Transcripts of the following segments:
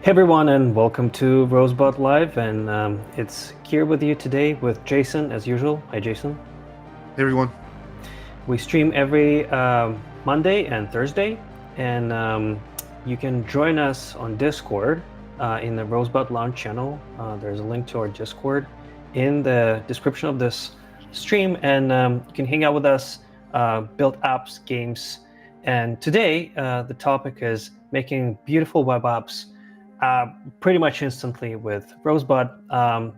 Hey everyone, and welcome to Rosebud Live. And it's here with you today with Jason, as usual. Hi, Jason. Hey everyone. We stream every Monday and Thursday, and you can join us on Discord in the Rosebud Lounge channel. There's a link to our Discord in the description of this stream, and you can hang out with us, build apps, games. And today, the topic is making beautiful web apps pretty much instantly with Rosebud.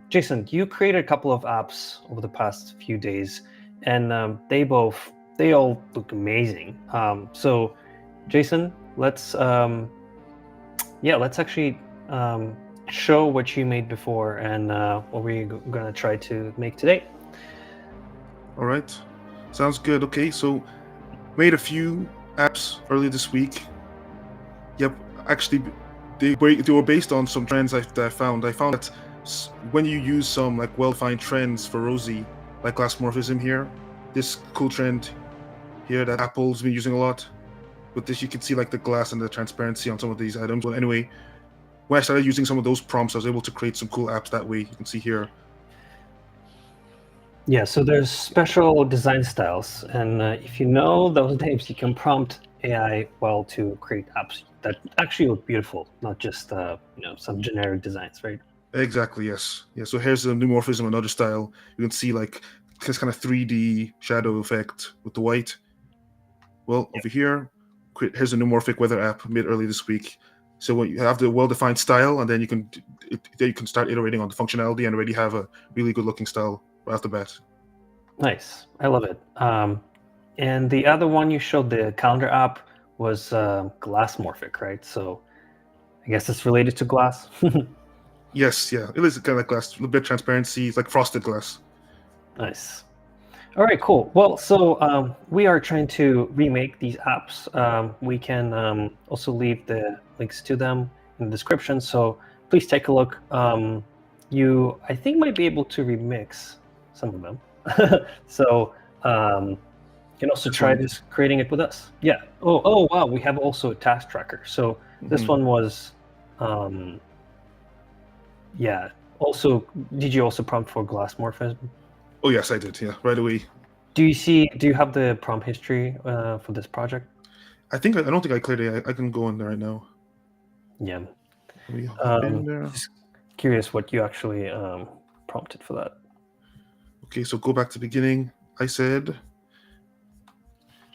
Jason, you created a couple of apps over the past few days, and they all look amazing. So, Jason, let's actually show what you made before and what we're gonna try to make today. All right. Sounds good. Okay, so made a few apps earlier this week. Yep, actually, they were based on some trends that I found. I found that when you use some like well-defined trends for Rosie, like glassmorphism here, this cool trend here that Apple's been using a lot. With this, you can see like the glass and the transparency on some of these items. Well, anyway, when I started using some of those prompts, I was able to create some cool apps that way. You can see here. Yeah, so there's special design styles, and if you know those names, you can prompt AI well to create apps that actually look beautiful, not just some generic designs, right? Exactly, yes. Yeah, so here's the neumorphism, another style. You can see like this kind of 3D shadow effect with the white. Well, over here, here's a neumorphic weather app made early this week. So when you have the well-defined style, and then you can start iterating on the functionality and already have a really good-looking style right off the bat. Nice, I love it. And the other one you showed, the calendar app, was glassmorphic, right? So I guess it's related to glass. Yes, yeah, it is kind of like glass, a little bit of transparency. It's like frosted glass. Nice. All right, cool. Well, so we are trying to remake these apps. We can also leave the links to them in the description, so please take a look. You, I think, might be able to remix some of them. So you can also try this, creating it with us. Yeah. Oh, wow. We have also a task tracker. So this one was, yeah. Also, did you also prompt for glassmorphism? Oh yes, I did. Yeah, right away. Do you have the prompt history for this project? I don't think I cleared it. I can go in there right now. Yeah. Let me hop in there. Just curious what you actually prompted for that. Okay, so go back to the beginning. I said,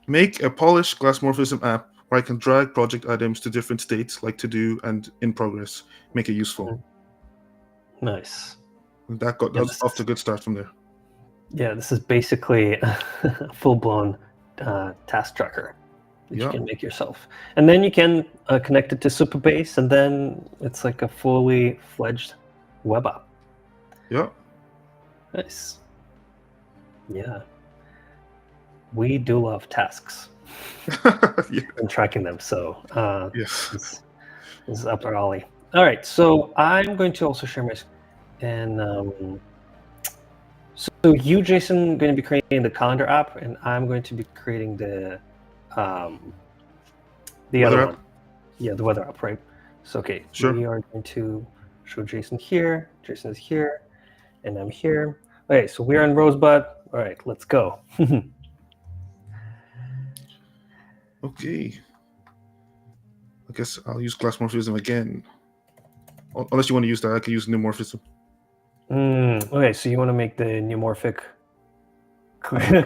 make a polished glassmorphism app where I can drag project items to different states, like to do and in progress. Make it useful. Nice. And that was off to a good start from there. Yeah, this is basically a full-blown task tracker that you can make yourself. And then you can connect it to Superbase, and then it's like a fully fledged web app. Yeah. Nice. Yeah. We do love tasks and tracking them, so yes, this is up our alley. All right, so I'm going to also share my and so you, Jason, going to be creating the calendar app, and I'm going to be creating the other one. Yeah, the weather app, right? So okay, sure. We are going to show Jason here. Jason is here, and I'm here. Okay, so we're in Rosebud. All right, let's go. Okay. I guess I'll use glassmorphism again. Unless you want to use that, I can use neumorphism. Okay, so you want to make the neumorphic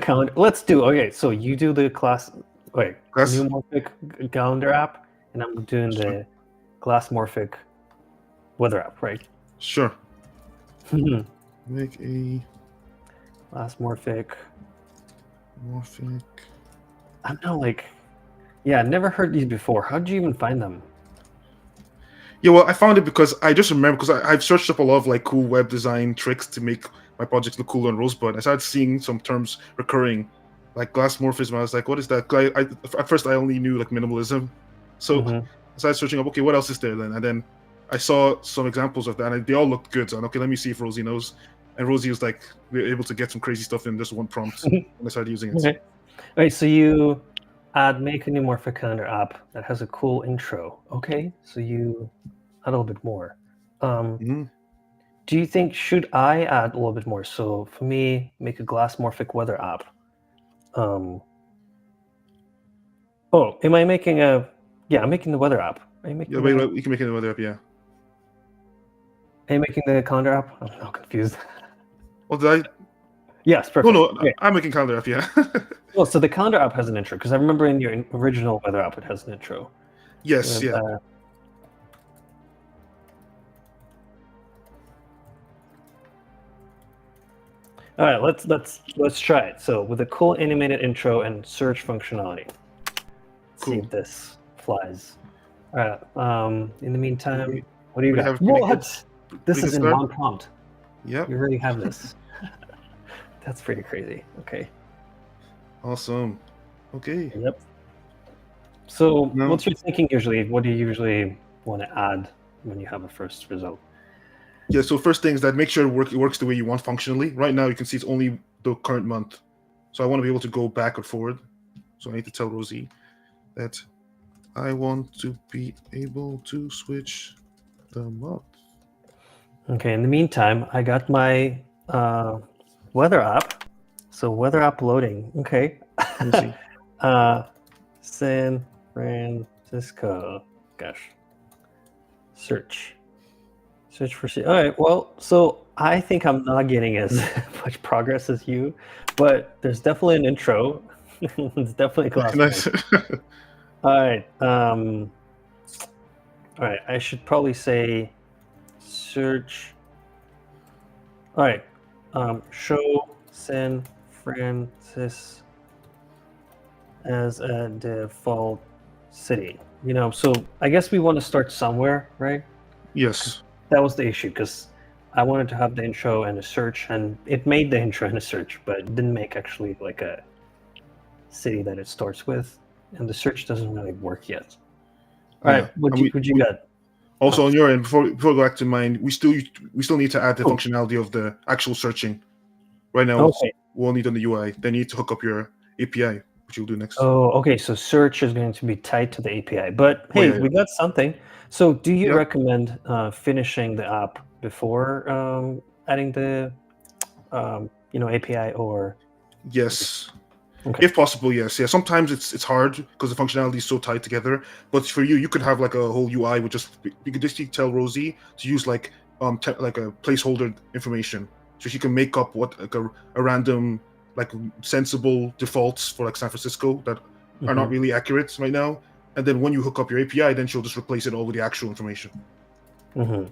calendar? Let's do. Okay, so you do the neumorphic calendar app, and I'm doing the glassmorphic weather app, right? Sure. Make a glassmorphic. I'm not like, yeah, I've never heard these before. How did you even find them? Yeah, well, I found it because I just remember because I've searched up a lot of like cool web design tricks to make my projects look cooler in Rosebud. I started seeing some terms recurring, like glassmorphism. I was like, what is that? At first, I only knew like minimalism, so I started searching up. Okay, what else is there then? And then I saw some examples of that, and they all looked good. So okay, let me see if Rosie knows. And Rosie was like, we were able to get some crazy stuff in just one prompt. And I started using it. Okay. All right, so you add make a neumorphic calendar app that has a cool intro. Okay, so you a little bit more. Um, Mhm. do you think should I add a little bit more? So for me, make a glassmorphic weather app. Um, oh, am I making a? Yeah, I'm making the weather app. Are you Yeah, making wait, that? wait, you can make another app. Yeah. Are you making the calendar app? I'm now confused. Oh, did I? Yes, No, perfect. no, Okay. I'm making calendar app. Yeah. Well, so the calendar app has an intro because I remember in your original weather app it has an intro Yes. with. Yeah. All right, let's try it. So with a cool animated intro and search functionality. Let's see Cool. if this flies. All right. In the meantime, We what do you already got? have a What? This pretty good is in start. one prompt. Yep. You already have this. That's pretty crazy. Okay. Awesome. Okay. Yep. So, Now, what's your thinking usually? What do you usually want to add when you have a first result? yeah. So first thing is that make sure it works the way you want functionally. Right now, you can see it's only the current month. So I want to be able to go back or forward. So I need to tell Rosie that I want to be able to switch the month. Okay. In the meantime, I got my weather app. So weather app loading. Okay. Let me see. San Francisco. Gosh. Search. Search for. All right. Well, so I think I'm not getting as much progress as you, but there's definitely an intro. It's definitely class. Nice. All right. All right. I should probably say search. All right. Show San Francisco as a default city. So I guess we want to start somewhere, right? Yes. That was the issue because I wanted to have the intro and a search, and it made the intro and a search, but it didn't make actually like a city that it starts with, and the search doesn't really work yet. All Yeah. right, what And you got? also on your end, before we go back to mine, we still need to add the Oh, functionality of the actual searching. Right now, okay. we'll need on the UI. Then you need to hook up your API, which you'll do next. Oh, okay. So search is going to be tied to the API, but Oh hey, yeah, yeah. we got something. So, do you Yep. recommend finishing the app before adding the API or? Yes. Okay. If possible, yes. Yeah. Sometimes it's hard because the functionality is so tied together. But for you, you could have like a whole UI with just you could just tell Rosie to use like like a placeholder information, so she can make up what like a random like sensible defaults for like San Francisco that are not Mhm. really accurate right now. And then when you hook up your API, then she'll just replace it all with the actual information. Mhm.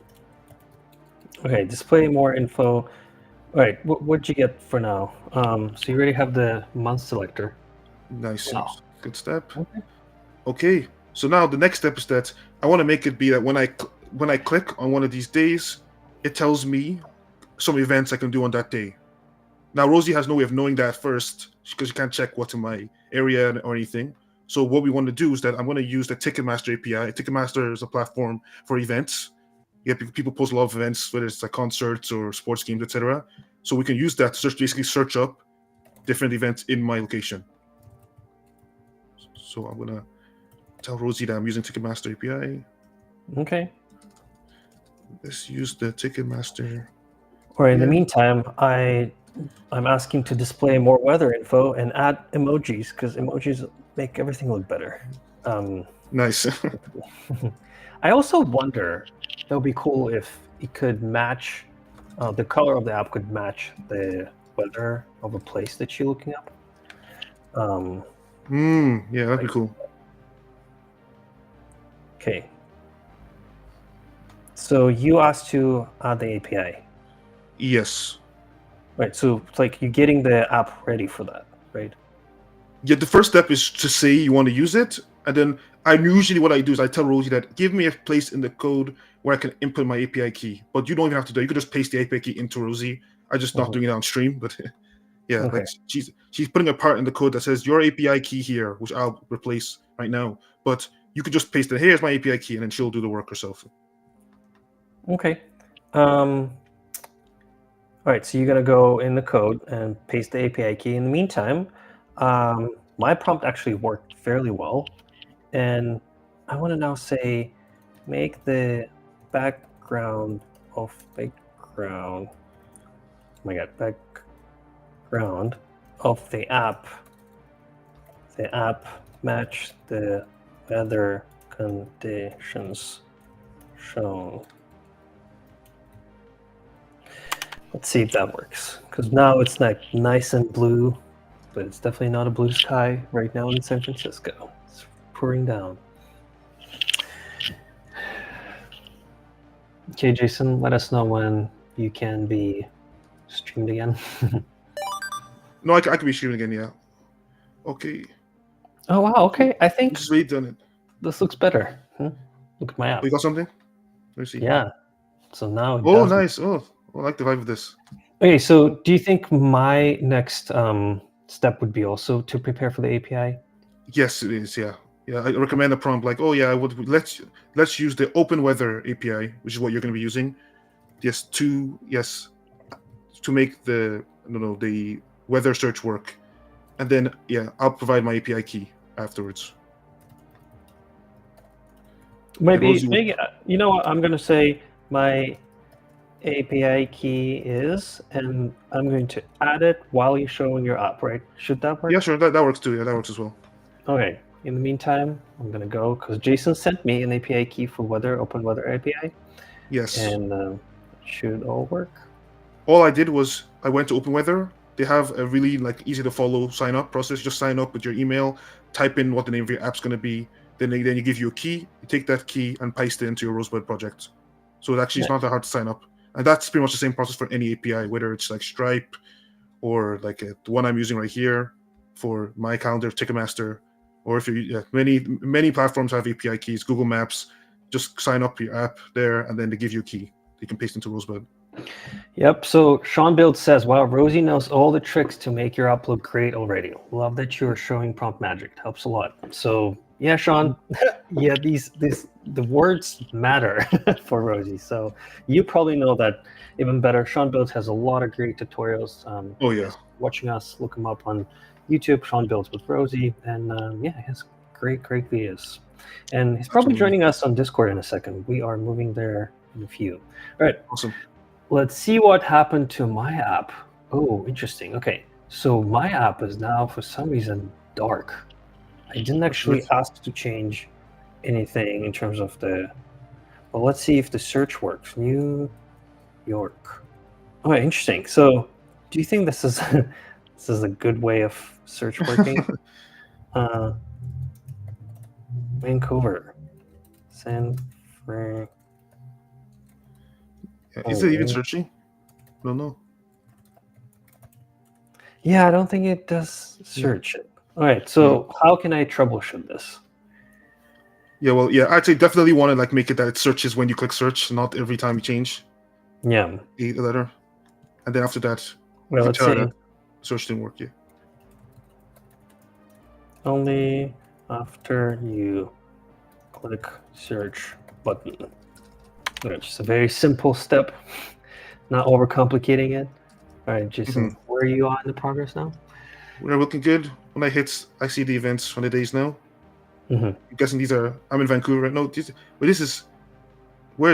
Okay. Display more info. All right. What'd you get for now? So you already have the month selector. Nice. Wow. Good step. Okay. Okay, so now the next step is that I want to make it be that when I click on one of these days, it tells me some events I can do on that day. Now Rosie has no way of knowing that first because she can't check what's in my area or anything. So what we want to do is that I'm going to use the Ticketmaster API. Ticketmaster is a platform for events. Yeah, people post a lot of events, whether it's like concerts or sports games, etc. So we can use that to basically search up different events in my location. So I'm gonna tell Rosie that I'm using Ticketmaster API. Okay. Let's use the Ticketmaster. Or in the Yeah, meantime, I'm asking to display more weather info and add emojis because emojis make everything look better. nice. I also wonder that would be cool if it could match the color of the app could match the weather of a place that you're looking up. Yeah, that'd be Like, cool. okay. So you asked to add the API, Yes. right? So it's like you're getting the app ready for that, right? Yeah, the first step is to say you want to use it, and then I usually what I do is I tell Rosie that give me a place in the code where I can input my API key. But you don't even have to do it. You could just paste the API key into Rosie. I'm just not Mhm. doing it on stream, but yeah, Okay. like she's putting a part in the code that says your API key here, which I'll replace right now. But you could just paste it. Here's my API key, and then she'll do the work herself. Okay. All right, so you're gonna go in the code and paste the API key. In the meantime, my prompt actually worked fairly well, and I want to now say, make the background of background. Oh my god, background of the app. The app match the weather conditions shown. Let's see if that works. Because now it's like nice and blue, but it's definitely not a blue sky right now in San Francisco. It's pouring down. Okay, Jason, let us know when you can be streamed again. No, I can be streaming again. Yeah. Okay. Oh wow. Okay, I think Just really done it. this looks better. Look at my app. Oh, you got something? Let me see. Yeah. So now it Oh, does. nice. Oh, I like the vibe of this. Okay, so do you think my next step would be also to prepare for the API? Yes, it is. Yeah. Yeah, I recommend a prompt like, oh yeah, I would let's use the OpenWeather API, which is what you're going to be using. Yes, to make the the weather search work, and then yeah, I'll provide my API key afterwards. Maybe you know what? I'm going to say my API key is, and I'm going to add it while you're showing your app, right? Should that work? Yeah, sure, that works too. Yeah, that works as well. Okay. In the meantime, I'm going to go because Jason sent me an API key for OpenWeather API. Yes. And it should all work. All I did was I went to OpenWeather. They have a really easy to follow sign up process. Just sign up with your email, type in what the name of your app's going to be. Then you give you a key. You take that key and paste it into your Rosebud project. So it's not that hard to sign up. And that's pretty much the same process for any API, whether it's like Stripe or the one I'm using right here for my calendar, Ticketmaster, or if many platforms have API keys. Google Maps, just sign up your app there, and then they give you a key. You can paste into Rosebud. Yep. So Sean Build says, "Wow, Rosie knows all the tricks to make your app look great already. Love that you're showing prompt magic. It helps a lot." So yeah, Sean. Yeah, the words matter for Rosie. So you probably know that even better. Sean Builds has a lot of great tutorials. Oh yeah. Watching us, look him up on YouTube. Sean Builds with Rosie, and yeah, he has great videos. And he's probably joining us on Discord in a second. We are moving there in a few. All right. Awesome. Let's see what happened to my app. Oh, interesting. Okay, so my app is now for some reason dark. I didn't actually ask to change anything in terms of the. Well, let's see if the search works. New York. Oh, interesting. So, do you think this is this is a good way of search working? Vancouver, San Fran. Yeah, is it even searching? No. Yeah, I don't think it does search it. All right, so how can I troubleshoot this? Yeah, well, yeah, I'd say definitely want to make it that it searches when you click search, not every time you change. Yeah. A letter, and then after that, well, let's see. Search didn't work. Yeah. Only after you click search button. It's just a very simple step, not overcomplicating it. All right, Jason, where are you on the progress now? We're looking good. When I see the events from the days now. I'm guessing I'm in Vancouver right now. Where is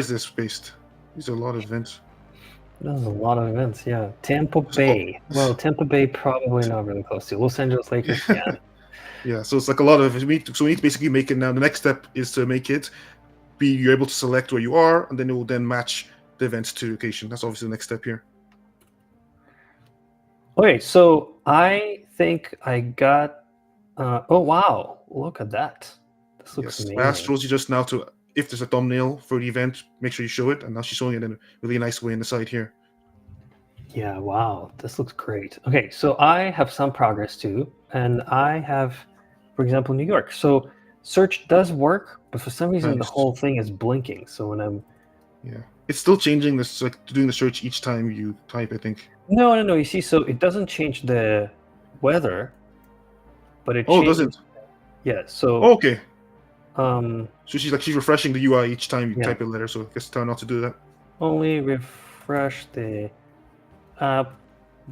this based? These are a lot of events. There's a lot of events, yeah. Tampa Bay. Well, Tampa Bay probably not really close to. Los Angeles Lakers, yeah. Yeah, so it's a lot of. So we need to basically make it now. The next step is to make it you're able to select where you are, and then it will then match the events to location. That's obviously the next step here. Okay, so I think I got. Oh wow! Look at that. This looks amazing. I asked Rosie just now if there's a thumbnail for the event, make sure you show it, and now she's showing it in a really nice way in the side here. Yeah, wow, this looks great. Okay, so I have some progress too, and I have, for example, New York. So search does work, but for some reason the whole thing is blinking. So when I'm it's still changing this, doing the search each time you type, I think. No. You see, so it doesn't change the weather, but it does it? Yeah. So okay. So she's refreshing the UI each time you type a letter. So I guess tell her not to do that. Only refresh the app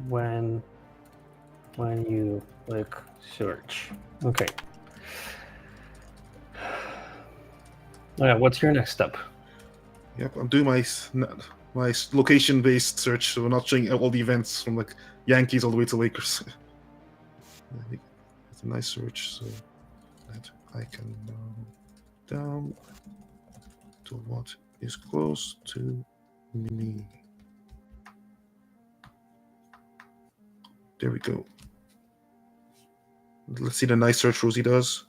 when you click search. Okay. All right. What's your next step? Yep, I'm doing my location-based search, so we're not showing all the events from like Yankees all the way to Lakers. It's a nice search, so that I can narrow down to what is close to me. There we go. Let's see the nice search Rosie does.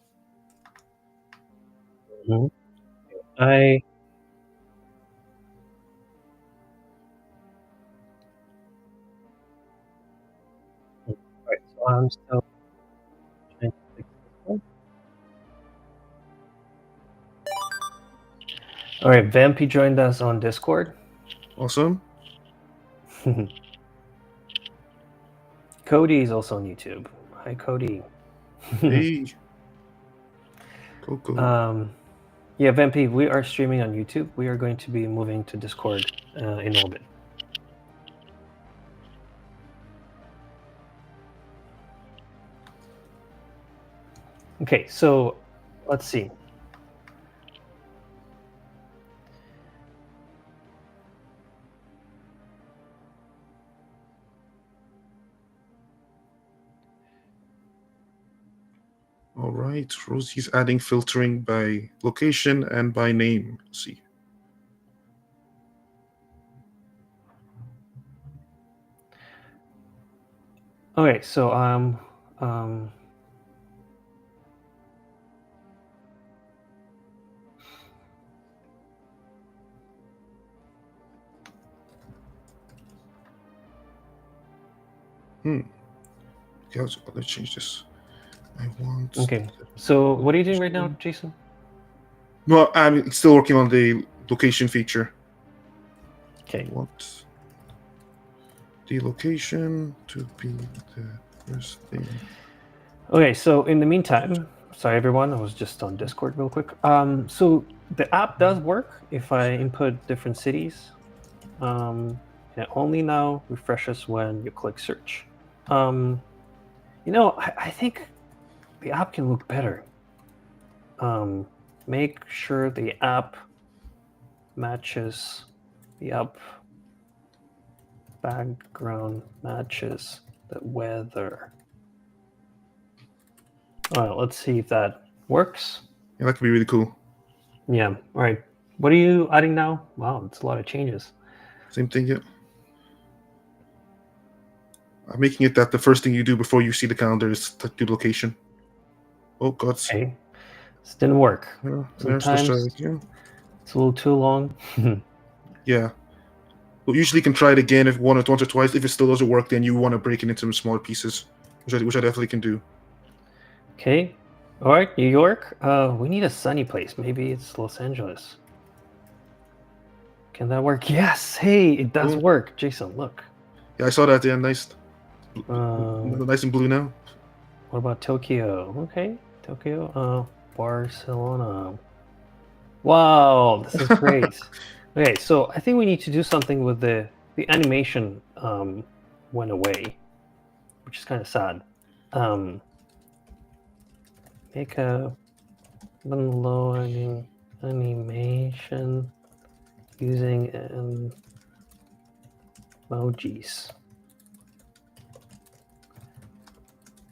Mhm. Right, so I'm still trying to fix this one. All right, Vampy joined us on Discord. Awesome. Cody is also on YouTube. Hi, Cody. Hey. Coco. Yeah, Vampy, we are streaming on YouTube. We are going to be moving to Discord in orbit. Okay, so let's see. All right, Rosie's adding filtering by location and by name. Let's see. Okay, so Okay, let's change this. I want. okay. So what are you doing right now, Jason? No, I'm still working on the location feature. Okay. I want the location to be the first thing. Okay, so in the meantime, sorry everyone, I was just on Discord real quick. So the app does work if I input different cities. It only now refreshes when you click search. I think the app can look better. Make sure the app matches the app background matches the weather. All right, let's see if that works. Yeah, that could be really cool. Yeah. All right. What are you adding now? Wow, it's a lot of changes. Same thing, yeah. I'm making it that the first thing you do before you see the calendar is to do location. Oh, God. Okay. This didn't work. Yeah, Sometimes it's a little too long. Yeah. Well, usually you can try it again if once or twice. If it still doesn't work, then you want to break it into smaller pieces, which I definitely can do. Okay. All right, New York. We need a sunny place. Maybe it's Los Angeles. Can that work? Yes. Hey, it does work. Jason, look. Yeah, I saw that. Yeah, nice. Um, Nice and blue now. What about Tokyo? Okay, Tokyo. Barcelona. Wow, this is great. Okay, so I think we need to do something with the animation. Went away, which is kind of sad. Make a loading animation using emojis.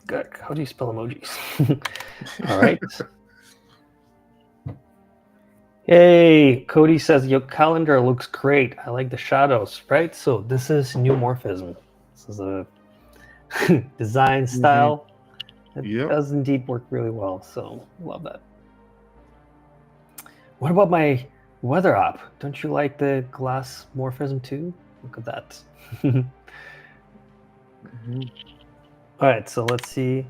Good. How do you spell emojis? All right. Yay! Cody says your calendar looks great. I like the shadows, right? So this is neumorphism. This is a design style. It does indeed work really well. So love that. What about my weather app? Don't you like the glassmorphism too? Look at that. All right, so let's see.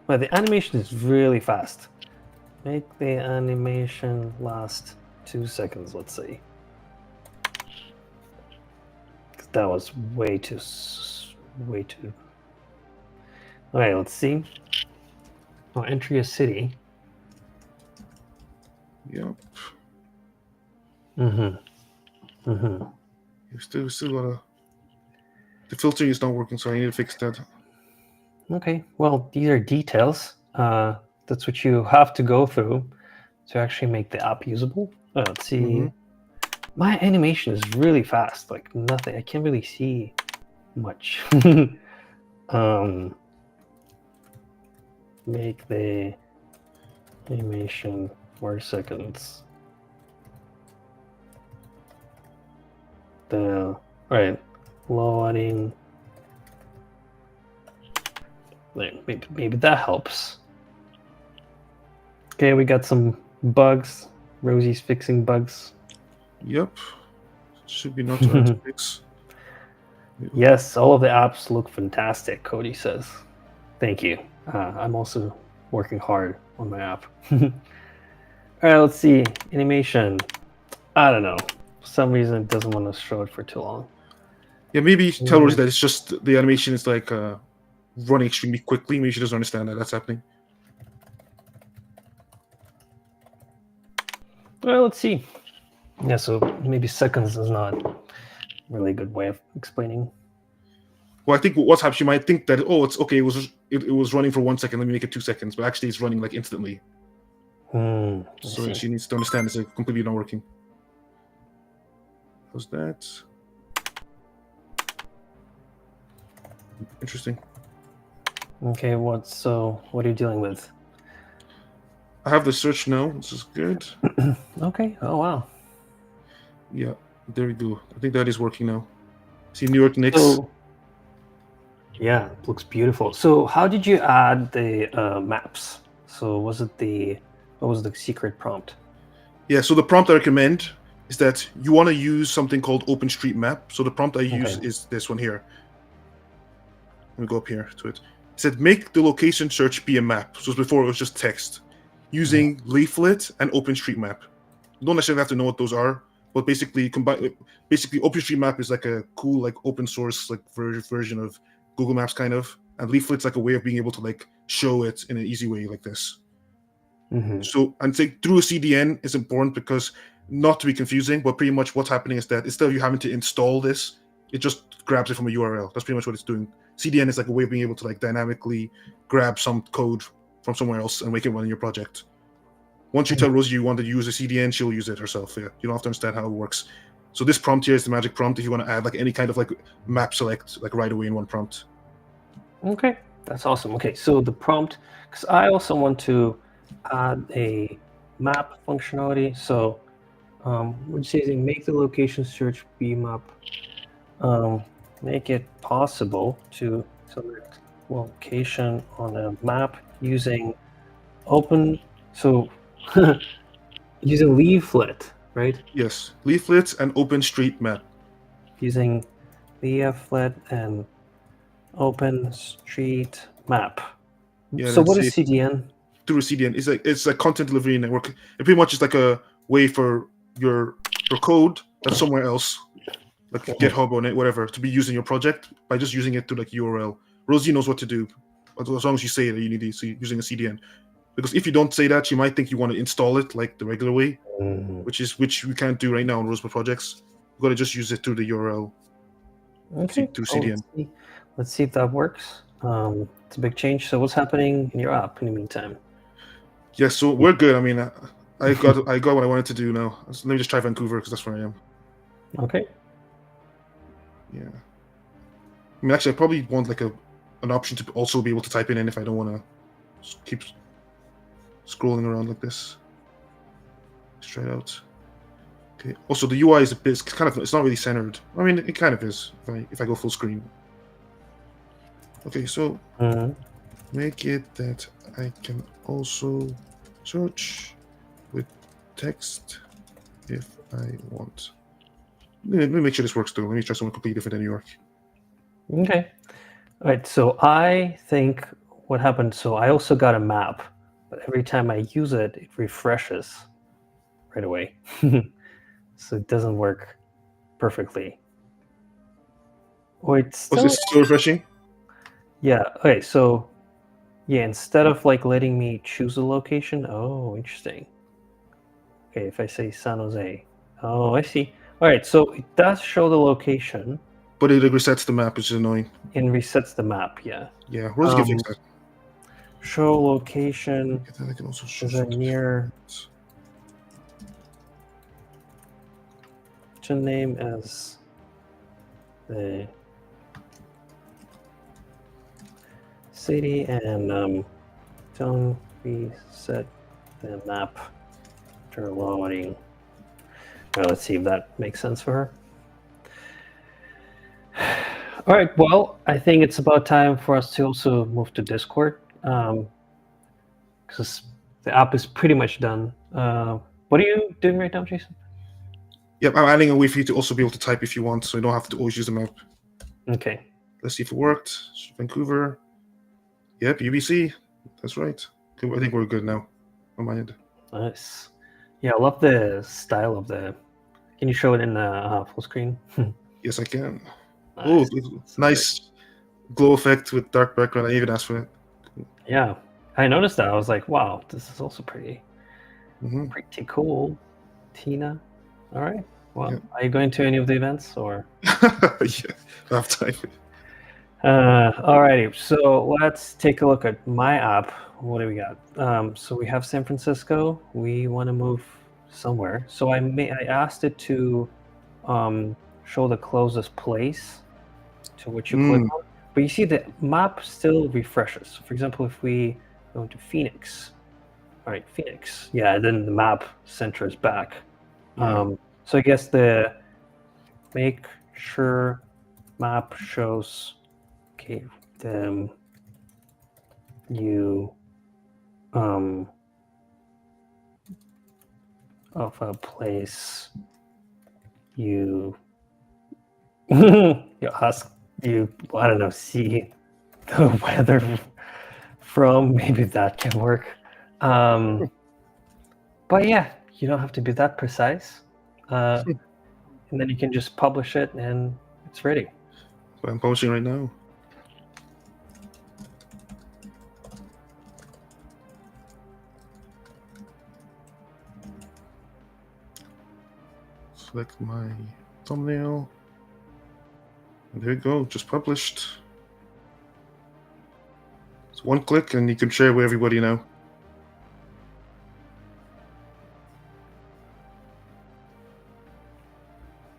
Well, the animation is really fast. Make the animation last 2 seconds, let's see. That was way too. All right, let's see. Oh, entry a city. Yep. You still gotta. The filtering is not working, so I need to fix that. Okay, well, these are details. That's what you have to go through. to actually make the app usable. Let's see. Mhm. My animation is really fast. Like nothing. I can't really see much. Make the animation 4 seconds. Right, loading. Maybe that helps. Okay, we got some bugs. Rosie's fixing bugs. Yep. Should be not too hard to fix. Yes, all of the apps look fantastic, Cody says. Thank you. I'm also working hard on my app. All right, let's see. Animation. I don't know. For some reason, it doesn't want to show it for too long. Yeah, maybe tell Rosie that it's just the animation is like running extremely quickly. Maybe she doesn't understand that that's happening. Well, let's see. Yeah, so maybe seconds is not really a good way of explaining. Well, I think what's happening, she might think that, oh, it's okay, it was running for 1 second, let me make it 2 seconds, but actually it's running like instantly. So she needs to understand it's completely not working. How's that? Interesting. Okay, what are you dealing with? I have the search now. This is good. Okay. Oh wow. Yeah, there we go. I think that is working now. See New York Knicks. So, yeah, it looks beautiful. So how did you add the maps? So what was the secret prompt? Yeah, so the prompt I recommend is that you want to use something called OpenStreetMap. So the prompt I use is this one here. Let me go up here to it. It said make the location search be a map. So before it was just text. Using Leaflet and OpenStreetMap. You don't necessarily have to know what those are, but basically OpenStreetMap is like a cool like open source like version of Google Maps kind of, and Leaflet's like a way of being able to like show it in an easy way like this. So and say through a CDN is important because not to be confusing, but pretty much what's happening is that instead of you having to install this, it just grabs it from a URL. That's pretty much what it's doing. CDN is like a way of being able to like dynamically grab some code from somewhere else and make it run in your project. Once you tell Rosie you want to use a CDN, she'll use it herself. Yeah, you don't have to understand how it works. So this prompt here is the magic prompt if you want to add like any kind of like map select like right away in one prompt. Okay, that's awesome. Okay, so the prompt, because I also want to add a map functionality. So we're just using make the location search be map. Make it possible to select location on a map using using Leaflet, right? Yes, Leaflet and OpenStreetMap. Using Leaflet and OpenStreetMap. Yeah, so what is CDN? Through a CDN, it's a content delivery network. It pretty much is like a way for your code that's somewhere else, like GitHub or whatever, to be used in your project by just using it to like URL. Rosie knows what to do, as long as you say that you need to see using a CDN. Because if you don't say that, she might think you want to install it like the regular way, which we can't do right now on Rosebud projects. We've got to just use it through the URL. Okay. Through CDN. Let's see if that works. It's a big change. So what's happening in your app in the meantime? Yeah, so we're good. I mean, I got what I wanted to do now. Let me just try Vancouver because that's where I am. Okay. Yeah. I mean, actually, I probably want like an option to also be able to type in if I don't want to keep scrolling around like this. Let's try it out. Okay. Also, the UI is it's not really centered. I mean, it kind of is if I go full screen. Okay, so make it that I can also search with text if I want. Let me make sure this works though. Let me try something completely different than New York. Okay. All right. So I think what happened. So I also got a map, but every time I use it, it refreshes right away. So it doesn't work perfectly. Oh, it's still refreshing. Yeah. Okay. So yeah, instead of like letting me choose a location. Oh, interesting. Okay. If I say San Jose. Oh, I see. All right. So it does show the location. But it resets the map, which is annoying. And resets the map. Yeah. Yeah. Rosie can fix that. Show location. I can also show is a near to name as the city, and don't reset the map after loading. Well, let's see if that makes sense for her. All right, well, I think it's about time for us to also move to Discord, because the app is pretty much done. What are you doing right now, Jason? Yep, I'm adding a way for you to also be able to type if you want, so you don't have to always use the map. Okay. Let's see if it worked. Vancouver. Yep, UBC. That's right. I think we're good now on my end. Nice. Yeah, I love the style of the... Can you show it in the full screen? Yes, I can. Nice. Oh, nice glow effect with dark background. I even asked for it. Yeah, I noticed that. I was like, wow, this is also pretty cool. Tina. All right. Well, Yeah. are you going to any of the events or? Yeah, I have time. Alrighty, so let's take a look at my app. What do we got? So we have San Francisco. We want to move somewhere. So I asked it to show the closest place to which you click on. But you see the map still refreshes. So for example, if we go into Phoenix, all right, Phoenix. Yeah, then the map centers back. Yeah. So I guess the make sure map shows, okay, you of a place you you ask, you, I don't know, see the weather from. Maybe that can work. But yeah, you don't have to be that precise. And then you can just publish it and it's ready. So I'm publishing right now. Select my thumbnail. And there you go, just published. It's one click and you can share with everybody now.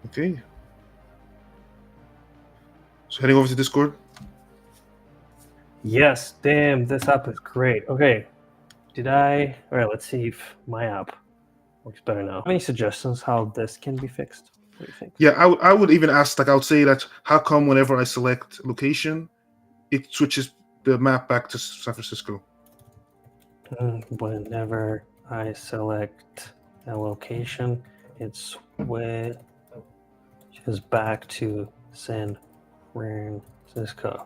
Okay. So heading over to Discord. Yes, damn, this app is great. Okay, all right, let's see if my app works better now. Any suggestions how this can be fixed? What do you think? Yeah, I would even ask, like, I would say that how come whenever I select location, it switches the map back to San Francisco? Whenever I select a location, it switches back to San Francisco.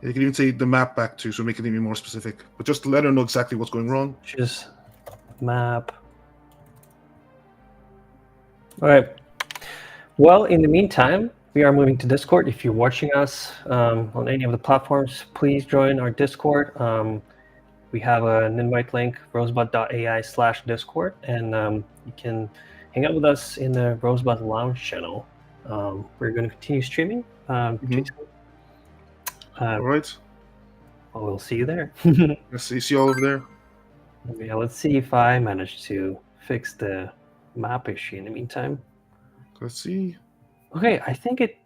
You can even say the map back to, so make it even more specific. But just to let her know exactly what's going wrong. Just map. All right. Well, in the meantime, we are moving to Discord. If you're watching us on any of the platforms, please join our Discord. We have an invite link, rosebud.ai/Discord, and you can hang out with us in the Rosebud Lounge channel. We're going to continue streaming. All right. Well, we'll see you there. Let's see you all over there. Yeah, let's see if I manage to fix the map issue in the meantime. Let's see. Okay, I think it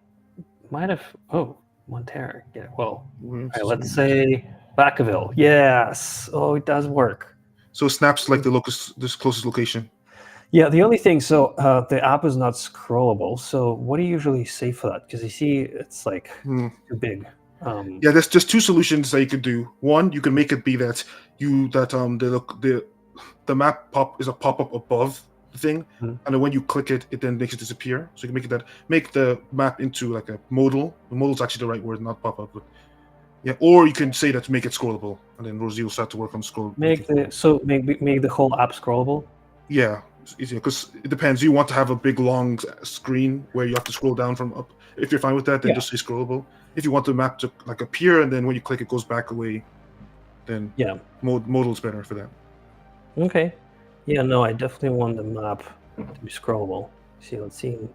might have. Oh, Montero. Yeah, well, all right, let's see. say Vacaville. Yes. Oh, it does work. So it snaps like the closest location. Yeah, the only thing, so the app is not scrollable. So what do you usually say for that? Because you see, it's like too big. Yeah, there's just two solutions that you could do. One, you can make it be that the map is a pop-up above the thing, and then when you click it, it then makes it disappear. So you can make the map into like a modal. The modal is actually the right word, not pop-up. But yeah, or you can say that to make it scrollable, and then Rosie will start to work on scroll. Make the whole app scrollable. Yeah, it's easier because it depends. You want to have a big long screen where you have to scroll down from up. If you're fine with that, then just say scrollable. If you want the map to like appear and then when you click it goes back away, then modal is better for that. Okay. Yeah, no, I definitely want the map to be scrollable. See, let's see in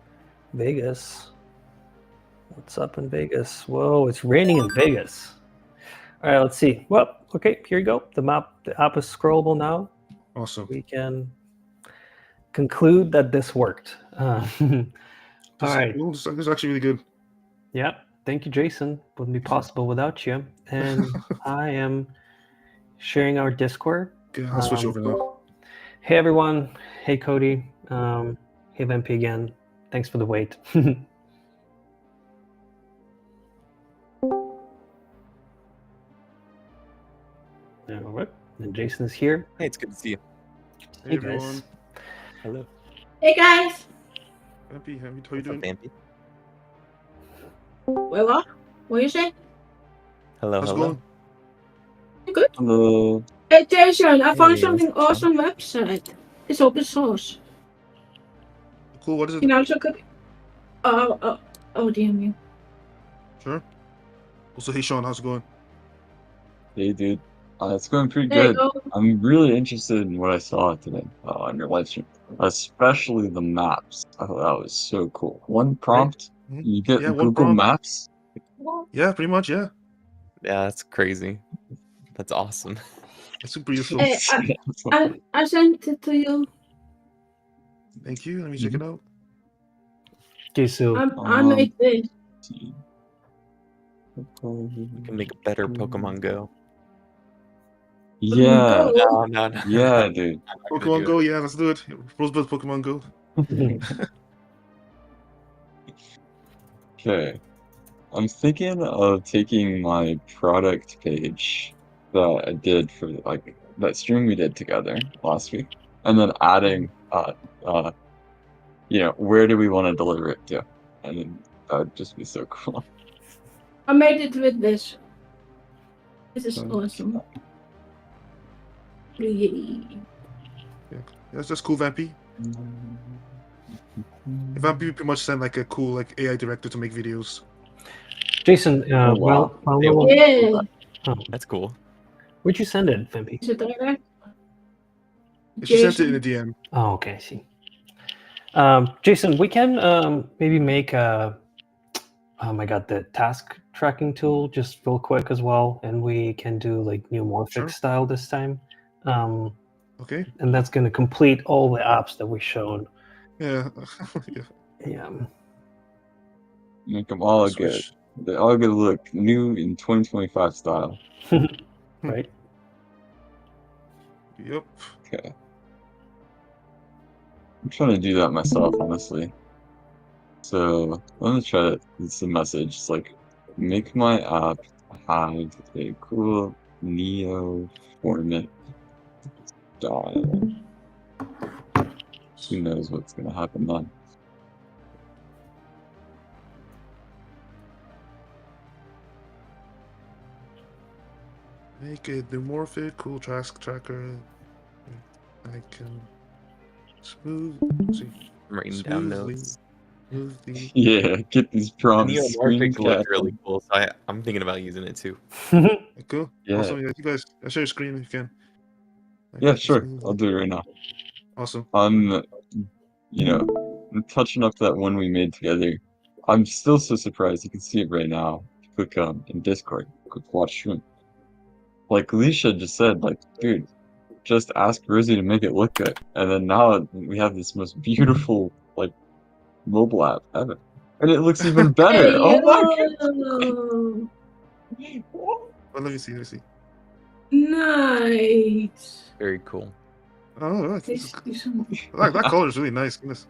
Vegas. What's up in Vegas? Whoa, it's raining in Vegas. All right, let's see. Well, okay, here you go. The app is scrollable now. Awesome. We can conclude that this worked. This All is right. cool. This is actually really good. Yeah. Thank you, Jason. Wouldn't be possible without you. And I am sharing our Discord. Okay, I'll switch over now. Hey, everyone. Hey, Cody. Hey, Vampi again. Thanks for the wait. All right. And Jason is here. Hey, it's good to see you. Hey, guys. everyone. Hello. Hey guys. Happy, how you What's up, doing? Vampy? Wait, what? What you say? Hello, How's it hello. going? Good. Hello. Hey Jason, I found Hey, something what's up, awesome website. It's open source. Cool. What is You it? know, so good. Oh, damn you. Sure. Also, hey, Sean, how's it going? Hey, dude. It's going pretty There you good. go. I'm really interested in what I saw today on your live stream, especially the maps. I thought that was so cool. One prompt, Mhm. you get Yeah, one Google prompt. Maps. Yeah, pretty much. Yeah, Yeah, that's crazy. That's awesome. that's super useful. Hey, I sent it to you. Thank you. Let me check it out. Okay, so I made this. You can make a better Pokemon Go. Yeah, Go. No. yeah, dude. I'm not gonna Pokemon do Go. Yeah, let's do it. Rosebud Pokemon Go. Okay. I'm thinking of taking my product page that I did for like that stream we did together last week, and then adding where do we want to deliver it to? And then that would just be so cool. I made it with this. This is Okay. awesome. Yay. Yeah, that's cool, Vampy. Vampy pretty much sent like a cool like AI director to make videos. Jason, Oh, wow. Yeah. That's cool. where'd you send it, Vampi? Is it direct? She sent it in Jason. a DM. Oh, okay, I see. Jason, we can maybe make a, oh my god, the task tracking tool just real quick as well, and we can do like neumorphic Sure. style this time. Okay. And that's going to complete all the apps that we showed. Yeah. Yeah. Yeah. Make them all good. Switch. They all good look new in 2025 style. Right. Yep. Okay. I'm trying to do that myself, honestly. So let me try it. It's a message. It's like, make my app have a cool neo format style. Who knows what's gonna happen then? Make it neumorphic, cool task tracker. I can smoothly. I'm writing down Smoothly. notes. Smoothly. Yeah, get these The prompts screen neomorphic looked cap. really cool, so I'm thinking about using it too. Cool. Yeah. Awesome. Yeah, you guys, I'll share your screen if you can. Yeah, sure. I'll do it right now. Awesome. I'm touching up that one we made together. I'm still so surprised. You can see it right now. Click in Discord. Click watch stream. Like Alicia just said, like, dude, just ask Rosie to make it look good. And then now we have this most beautiful, like, mobile app ever. And it looks even better. Hey, Oh my yo. Well, let me see. Let me see. Nice. Very cool. Oh, right. This is That color is really nice. Goodness.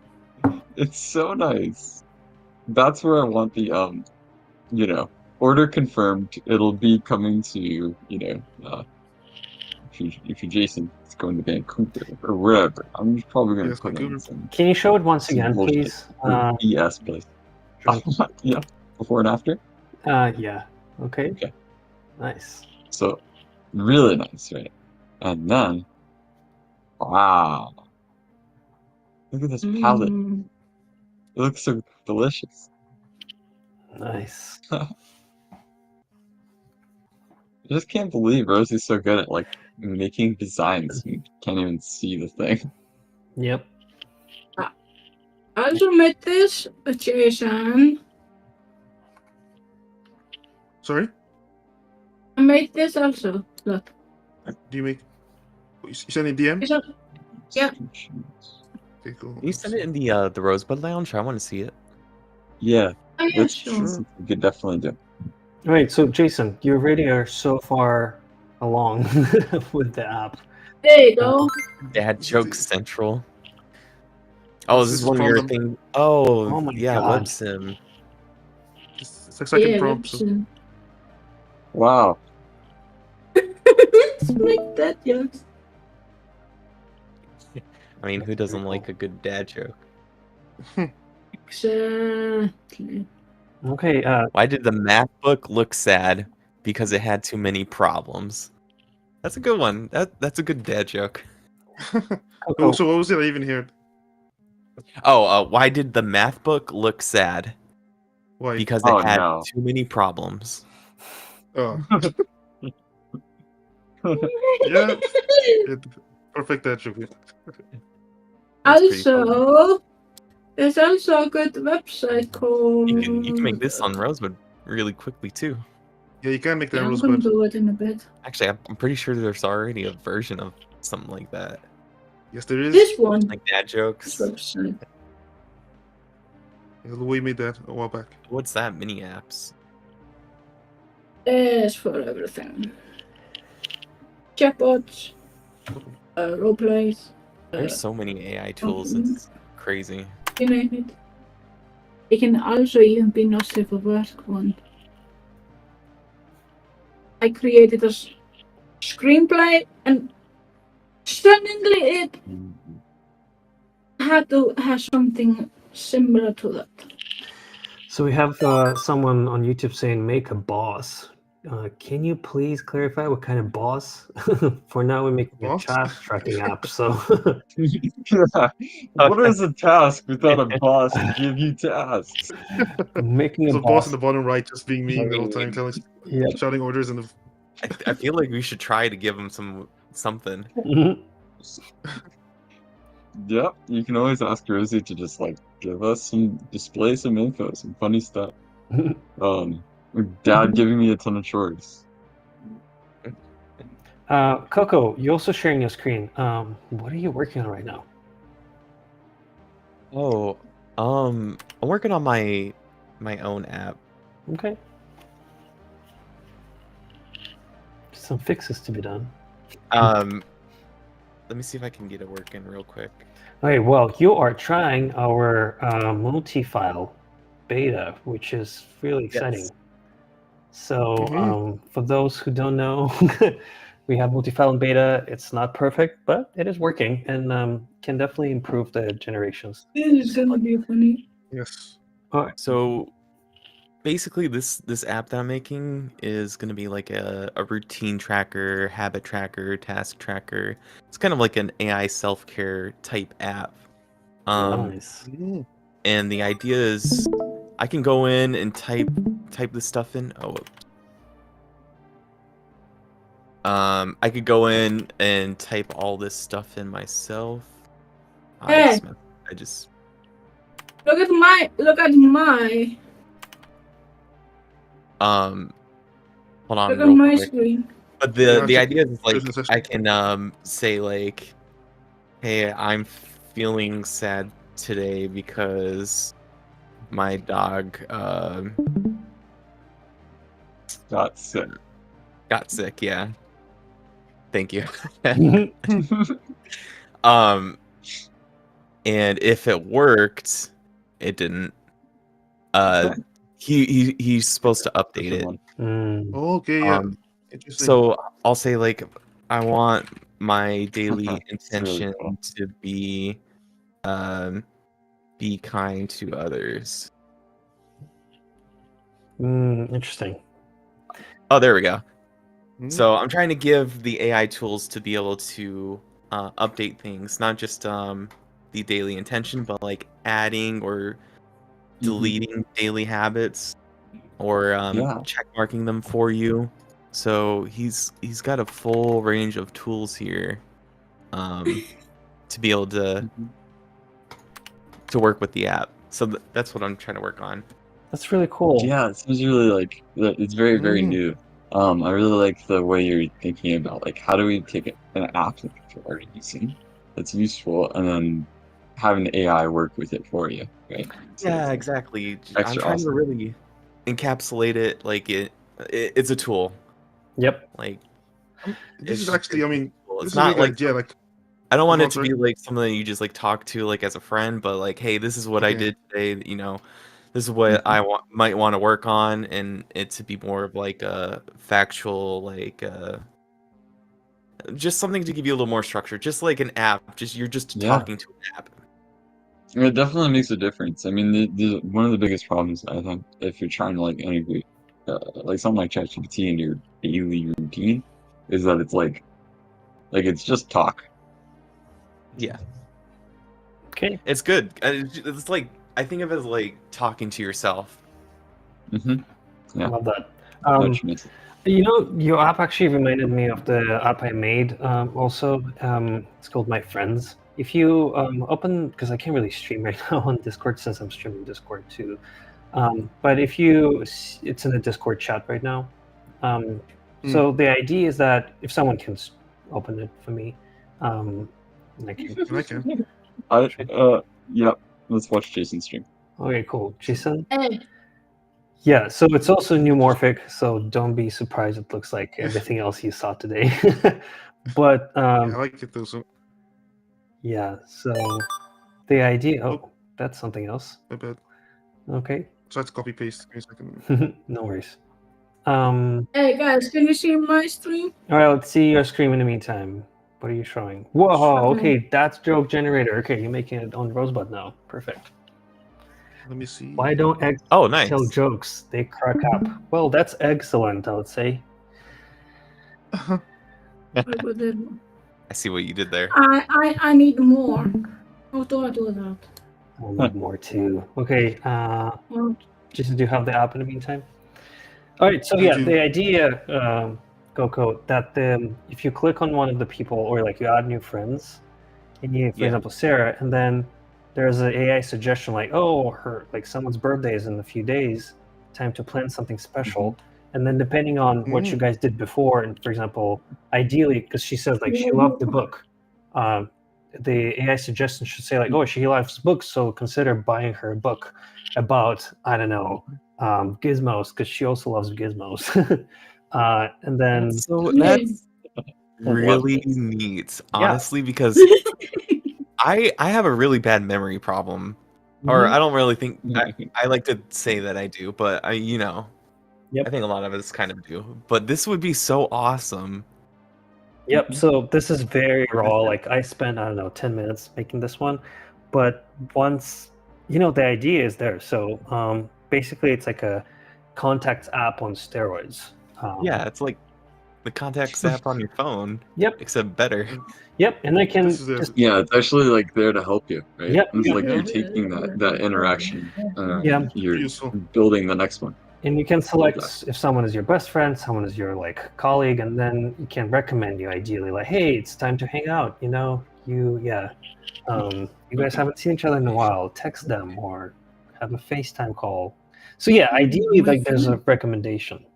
It's so nice. That's where I want the order confirmed. It'll be coming to you, if you're Jason, it's going to Vancouver or wherever. I'm just probably gonna Yes, put Vancouver. in some Can you show it once some again, bullshit please? or BS place. Sure. Yeah, before and after. Yeah. Okay. Okay. Nice. So really nice, right? And then, wow, look at this palette. It looks so delicious. Nice. I just can't believe Rosie's so good at like making designs. You can't even see the thing. Yep. I also made this with Jason. Sorry. I made this also. Look. Do you make? You send a DM? It's a, yeah. Okay, cool. Can you send it in the Rosebud Lounge? I want to see it. Yeah, Oh, yeah, that's sure. something we could definitely do. All right, so Jason, you already are so far along with the app. There you go. Dad joke central. This Oh, this is is one of from your the- things. Oh, Oh my yeah, God. WebSim. It's a second Yeah, prompt. So let's Wow. make that jokes. I mean, who doesn't like a good dad joke? Exactly. Okay, Why did the math book look sad? Because it had too many problems. That's a good one. That's a good dad joke. Oh, so what was it I even heard? Oh, why did the math book look sad? Why? Because Oh, it had no. too many problems. Oh, yeah. Perfect attribute. That's pretty funny. Also, there's also a good website called. You can make this on Rosebud really quickly too. Yeah, you can make that Yeah, I'm Rosebud. gonna do it in a bit. Actually, I'm pretty sure there's already a version of something like that, Yes, there is. This one. like dad This jokes. website. We made that a while back. What's that? Mini apps. It's for everything. Chatbots, roleplays. There's so many AI tools. It's crazy. You name it. It can also even be not safe for work one. I created a screenplay and stunningly it had to have something similar to that. So we have someone on YouTube saying, "Make a boss." Can you please clarify what kind of boss? For now, we're making a Boss? task tracking app. So What is a task without a boss to give you tasks? making There's a a boss boss. in the bottom right just being mean the whole time, Yeah. shouting orders in the. I feel like we should try to give him something. Mhm. Yep, you can always ask Rosie to just like give us display some info, some funny stuff. Dad giving me a ton of chores. Coco, you're also sharing your screen. What are you working on right now? Oh, I'm working on my own app. Okay. Some fixes to be done. Let me see if I can get it working real quick. Okay, well, you are trying our multi-file beta, which is really exciting. Yes. So, Mhm. for those who don't know, we have multi-file in beta. It's not perfect, but it is working and can definitely improve the generations. This is gonna be funny. Yes. All right. So basically this app that I'm making is going to be like a routine tracker, habit tracker, task tracker. It's kind of like an AI self-care type app. Nice. And the idea is I can go in and type this stuff in. I could go in and type all this stuff in myself. Hey. I just Look at my hold on look at real my quick. screen. But Yeah, the check idea is like business I session. can say like, hey, I'm feeling sad today because my dog Got sick. got sick. Yeah, thank you. And if it worked, it didn't. He's supposed to update it. Okay, yeah. Interesting. So I'll say like, I want my daily It's really intention cool. to be kind to others. Interesting. Oh, there we go. Mhm. So I'm trying to give the AI tools to be able to update things, not just the daily intention, but like adding or deleting daily habits or Yeah. check marking them for you. So he's got a full range of tools here to be able to work with the app. So that's what I'm trying to work on. That's really cool. Yeah, it seems really like it's very, very Mm. new. I really like the way you're thinking about like how do we take an app that people are already using that's useful and then having the AI work with it for you, right? So Yeah, it's like exactly. I'm extra trying to awesome. really encapsulate it like it's a tool. Yep. Like This is just actually, I mean, cool. this It's is a really not good like idea. Like, I don't oh, want go it on, to be sorry. like something that you just like talk to like as a friend, but like, hey, this is what I Okay. did today. This is what I might want to work on, and it to be more of like a factual, like just something to give you a little more structure, just like an app. Just you're just Yeah. talking to an app. It definitely makes a difference. I mean, one of the biggest problems I think if you're trying to like integrate like something like ChatGPT into your daily routine is that it's like it's just talk. Yeah, Okay. it's good. It's like I think of it as like talking to yourself. Mm-hmm. I Yeah, love that. that makes it. Your app actually reminded me of the app I made. Also, it's called My Friends. If you open, because I can't really stream right now on Discord since I'm streaming Discord too. But if it's in the Discord chat right now. So the idea is that if someone can open it for me, and I can. And I can. Yeah, let's watch Jason stream. Okay, cool, Jason. Hey, Yeah, so it's also neumorphic, so don't be surprised it looks like everything else you saw today. But Yeah, I like it though. So, yeah, so the idea. Oh. Oh, that's something else. I bet. Okay, Try to copy paste. Give me a second. no worries. hey guys, can you see my stream? All right, let's see your screen in the meantime. What are you showing? Whoa, okay, that's joke generator. Okay, you're making it on Rosebud now. Perfect. Let me see. Why don't eggs Oh, nice. tell jokes? They crack up. Well, that's excellent, I would say. I put it- I see what you did there. I need more. How do I do that? I'll need more too. Okay, Oh, just do you have the app in the meantime? All right, so I yeah, do. the idea, Goko, that if you click on one of the people or like you add new friends, and you, for Yeah. example, Sarah, and then there's an AI suggestion like, oh, someone's birthday is in a few days, time to plan something special, and then depending on what you guys did before, and for example, ideally, because she says like she loved the book, the AI suggestion should say like, oh, she loves books, so consider buying her a book about, I don't know, gizmos, because she also loves gizmos. And then So yeah. that's really neat, honestly, because I have a really bad memory problem, or I don't really think I like to say that I do, but I Yep. I think a lot of us kind of do. But this would be so awesome. Yep. So this is very raw. Like I spent, I don't know, 10 minutes making this one, but once the idea is there. So basically, it's like a contacts app on steroids. Yeah, it's like the contacts app on your phone. Yep. Except better. Yep. And I can This is just Yeah, it's actually like there to help you, right? Yep. It's like Yeah. you're taking that interaction, Yeah. you're Useful. building the next one. And you can select if someone is your best friend, someone is your like colleague, and then you can recommend you ideally like, hey, it's time to hang out. You guys haven't seen each other in a while. Text them or have a FaceTime call. So yeah, ideally like there's a recommendation.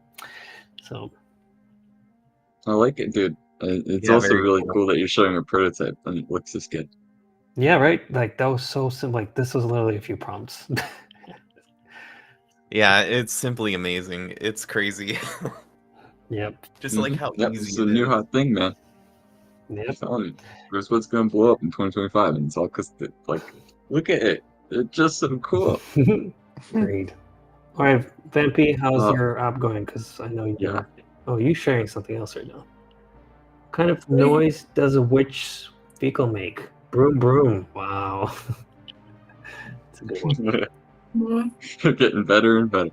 So I like it, dude. It's Yeah, also very really cool. cool that you're showing a prototype and it looks this good. yeah, right. Like that was so simple. Like this was literally a few prompts. Yeah, it's simply amazing. It's crazy. Yep. Just like how Yep, easy it's a it new is. hot thing, man. Yep. I'm telling you, Rosebud's gonna blow up in 2025, and it's all because like, look at it. It's just so cool. Great. All right, Vampy, how's Uh, your app going? Because I know you're. Yeah. Oh, you sharing something else right now? What kind of noise does a witch vehicle make? Broom, broom. Wow. It's a good one. more. They're getting better and better.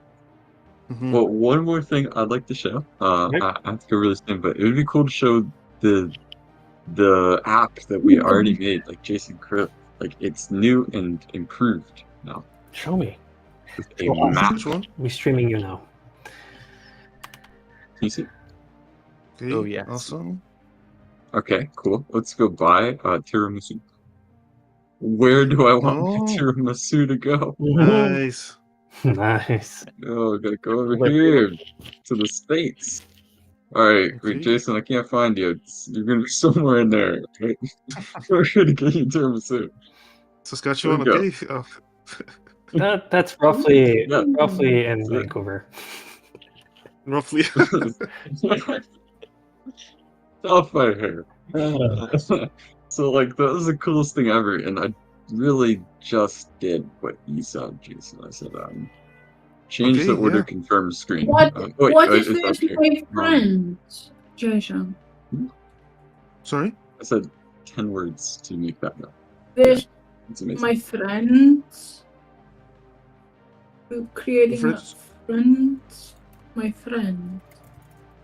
Mhm. Well, one more thing I'd like to show. Right. I have to go really soon, but it would be cool to show the app that we already made, like Jason Kripp. Like it's new and improved now Show me. with a Show us. map. Which one? We're streaming you now. Can you see? Okay. Oh, yeah. Awesome. Okay, cool. Let's go buy tiramisu. Where do I want my Oh. tiramisu to go? Nice. Nice. Oh, I gotta go over Wait. here to the States. All right, Okay. wait, Jason, I can't find you. You're gonna be somewhere in there. Right? We're gonna get you tiramisu. Saskatchewan, There we okay. That's roughly Yeah. roughly in So- Vancouver. Roughly. Off my hair. So like that was the coolest thing ever, and I really just did what you said, Jason. I said change Okay, the order yeah. confirm screen. What if it's up there's here. my friends, Jason? Sorry. I said 10 words to make that up. There's It's amazing. my friends. Creating a Friends? friends. My friend.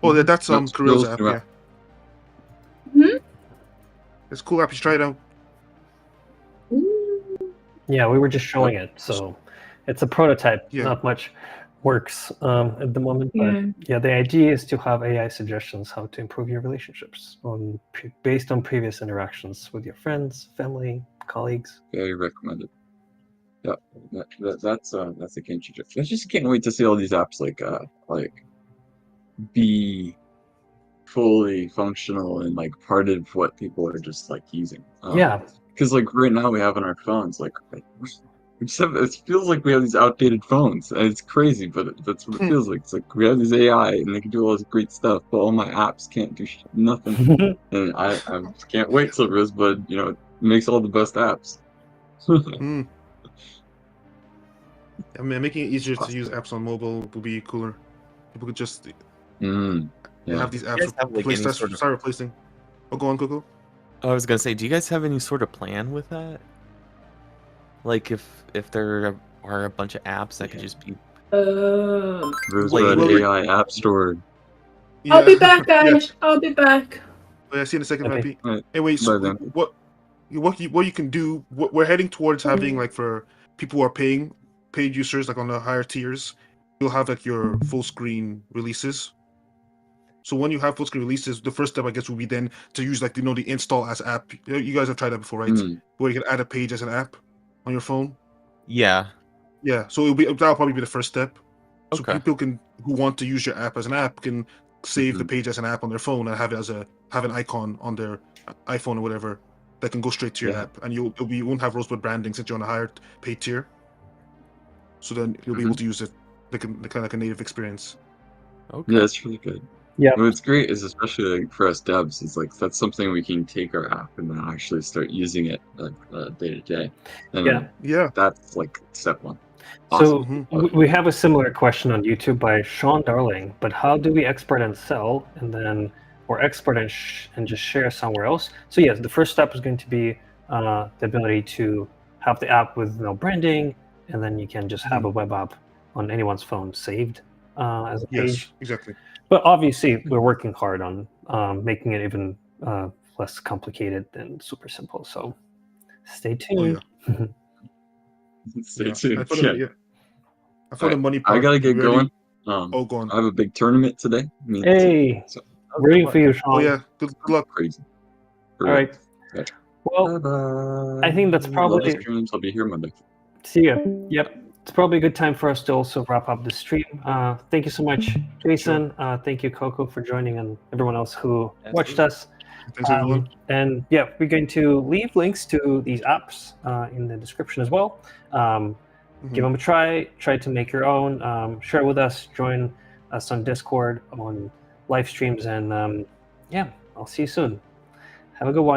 Oh, that's That's Kirill's Kirill's app. new Yeah, app. it's a cool app. You should try it out. Ooh. Yeah, we were just showing it, so it's a prototype. Yeah. Not much works at the moment, but Yeah. yeah, the idea is to have AI suggestions how to improve your relationships based on previous interactions with your friends, family, colleagues. Very recommended. Yeah, that's a game changer. I just can't wait to see all these apps like be fully functional and like part of what people are just like using. Yeah, Because like right now we have on our phones like we just have, it feels like we have these outdated phones, and it's crazy, but that's what it feels like. It's like we have these AI and they can do all this great stuff, but all my apps can't do nothing. And I can't wait till Rosebud, makes all the best apps. Hmm. I mean, making it easier to use apps on mobile would be cooler. People could just Yeah. have these You apps guys have, like, any sort of- start replacing. Oh, go on, Coco. I was gonna say, do you guys have any sort of plan with that? Like, if there are a bunch of apps that could just be Rosebud well, AI App Store. I'll be back, Yeah. guys. I'll be back. Oh, yeah, see you in a second, Okay. Vampy. Right. Hey, wait. So Bye, then. what you can do? We're heading towards having like for people who are paid users, like on the higher tiers, you'll have like your full screen releases. So when you have full screen releases, the first step I guess would be then to use like the install as app. You guys have tried that before, right? Where you can add a page as an app on your phone. Yeah. Yeah. So that'll probably be the first step. So Okay. people who want to use your app as an app can save the page as an app on their phone and have it have an icon on their iPhone or whatever that can go straight to your Yeah. app, and you won't have Rosebud branding since you're on a higher paid tier. So then you'll be able to use it like kind of like a native experience. Okay. Yeah, it's really good. Yeah. What's great is especially like for us devs, is like that's something we can take our app and then actually start using it day to day. And Yeah. that's like step one. So Awesome. we have a similar question on YouTube by Sean Darling, but how do we export and sell or export and just share somewhere else? So yes, the first step is going to be the ability to have the app with no branding, and then you can just have a web app on anyone's phone saved as a page. Yes, exactly. But obviously, we're working hard on making it even less complicated and super simple. So stay tuned. Stay tuned. I found the money part. I gotta get going. Go on. I have a big tournament today. Hey, rooting for you, Sean. Oh yeah, good luck. Crazy. All right. Okay. Well, Bye-bye. I think that's probably. Live streams, I'll be here Monday. See you. Yep. It's probably a good time for us to also wrap up the stream. Thank you so much, Jason. Thank you, Coco, for joining, and everyone else who watched us. Thanks, everyone. And yeah, we're going to leave links to these apps in the description as well. Give them a try. Try to make your own. Share with us. Join us on Discord, on live streams, and yeah, I'll see you soon. Have a good one.